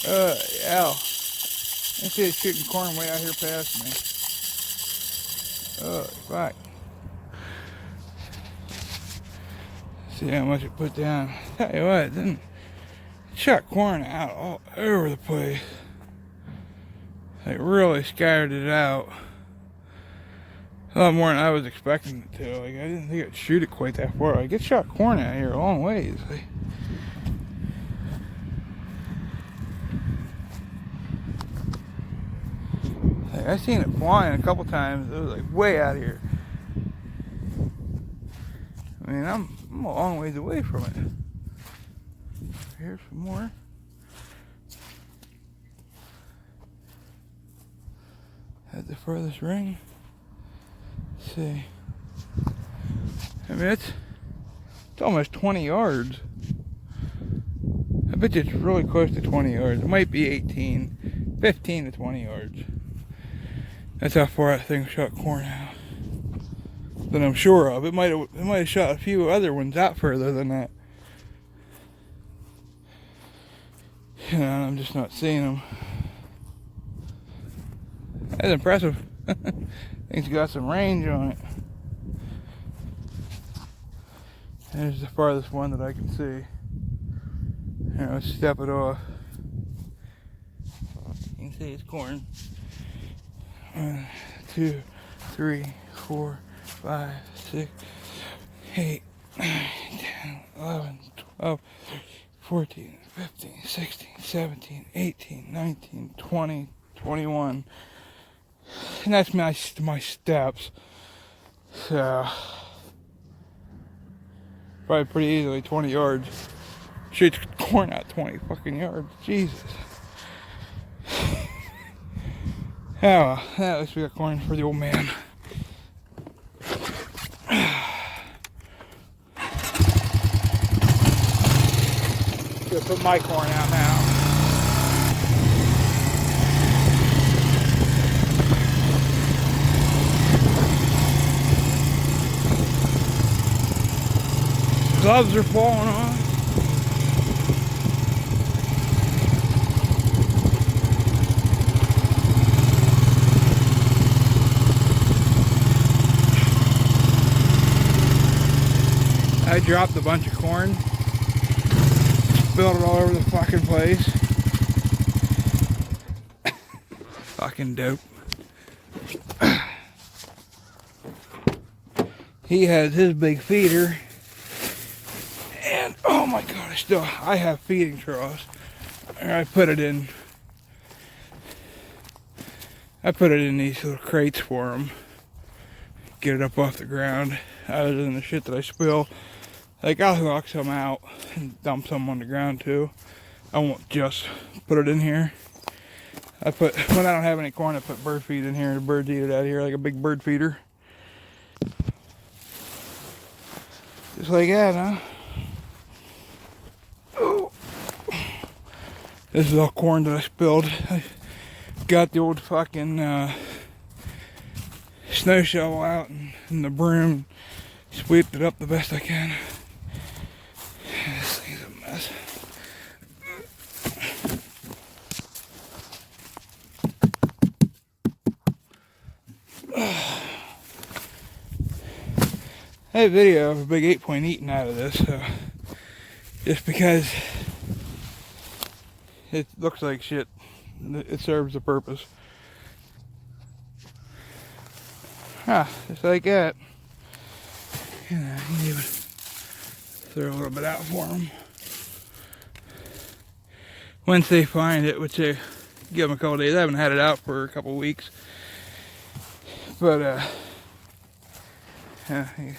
Yeah. I see it shooting corn way out here past me. Oh, fuck. See how much it put down. Tell you what, then it shot corn out all over the place. It really scattered it out. A lot more than I was expecting it to. Like, I didn't think it'd shoot it quite that far. Like, it shot corn out here a long ways. Like, I seen it flying a couple times. It was like way out here. I mean, I'm a long ways away from it. Here's some more. At the furthest ring. Let's see. I mean, it's almost 20 yards. I bet you it's really close to 20 yards. It might be 15 to 20 yards. That's how far that thing shot corn out. That I'm sure of. It might have shot a few other ones out further than that. You know, I'm just not seeing them. That's impressive. Thing's got some range on it. There's the farthest one that I can see. Here, let's step it off. You can see it's corn. 1, 2, 3, 4, 5, 6, 8, 9, 10, 11, 12, 14, 15, 16, 17, 18, 19, 20, 21. And that's my steps. So, probably pretty easily 20 yards. Shoots corn out 20 fucking yards. Jesus. Oh, at least we got corn for the old man. Gonna put my corn out now. Gloves are falling off. I dropped a bunch of corn, spilled it all over the fucking place. Fucking dope. He has his big feeder, and oh my god, I have feeding troughs. I put it in these little crates for him. Get it up off the ground. Other than the shit that I spill. Like, I'll knock some out and dump some on the ground too. I won't just put it in here. When I don't have any corn, I put bird feed in here and the birds eat it out of here like a big bird feeder. Just like that, huh? Oh. This is all corn that I spilled. I got the old fucking snow shovel out and the broom. Sweeped it up the best I can. This thing's a mess. I have a video of a big 8-point eating out of this, so just because it looks like shit, it serves a purpose. Just like that. You know, you can even throw a little bit out for them. Once they find it, which they give them a couple days. I haven't had it out for a couple weeks. But, yeah, you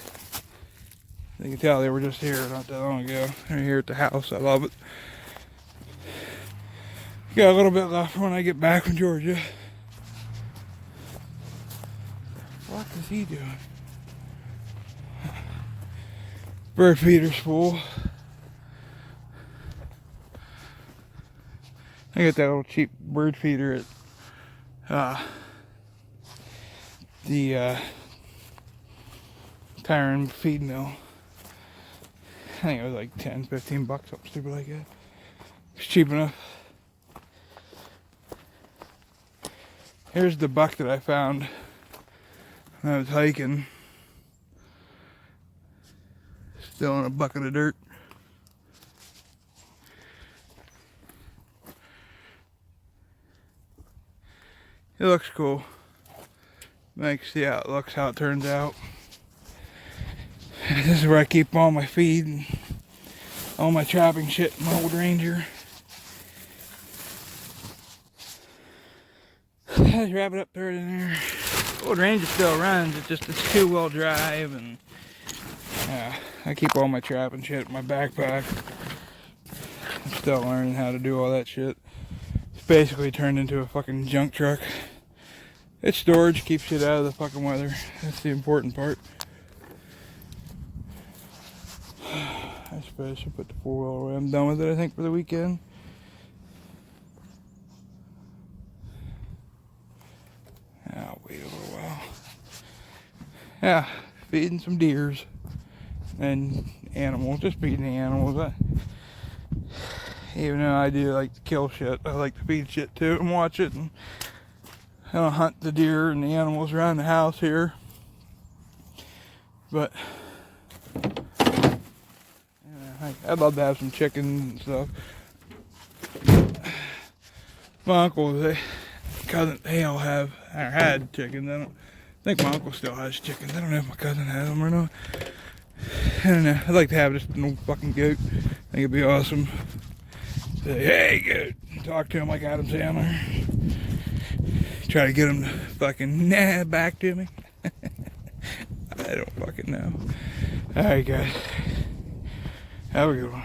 can tell they were just here not that long ago. They're here at the house. I love it. Got a little bit left when I get back from Georgia. What is he doing? Bird feeder's full. I got that little cheap bird feeder at the Tyron feed mill. I think it was like 10, 15 bucks, something stupid like that. It's cheap enough. Here's the buck that I found when I was hiking. Still in a bucket of dirt. It looks cool. Makes see how it looks, how it turns out. This is where I keep all my feed and all my trapping shit in my old Ranger. Let's wrap it up, throw it in there. Old Ranger still runs, it's just it's 2-wheel drive, and I keep all my trapping shit in my backpack. I'm still learning how to do all that shit. It's basically turned into a fucking junk truck. It's storage, keeps shit out of the fucking weather. That's the important part. I suppose I should put the 4-wheel away. I'm done with it, I think, for the weekend. I'll wait a little while. Yeah, feeding some deers and animals, just feeding the animals. Even though I do like to kill shit, I like to feed shit too and watch it. And I don't hunt the deer and the animals around the house here, but I'd love to have some chickens and stuff. My uncle, cousin, they all have or had chickens. I think my uncle still has chickens. I don't know if my cousin has them or not. I don't know. I'd like to have just an old fucking goat. I think it'd be awesome. Say, hey, goat. Talk to him like Adam Sandler. Try to get him to fucking back to me. I don't fucking know. Alright, guys. Have a good one.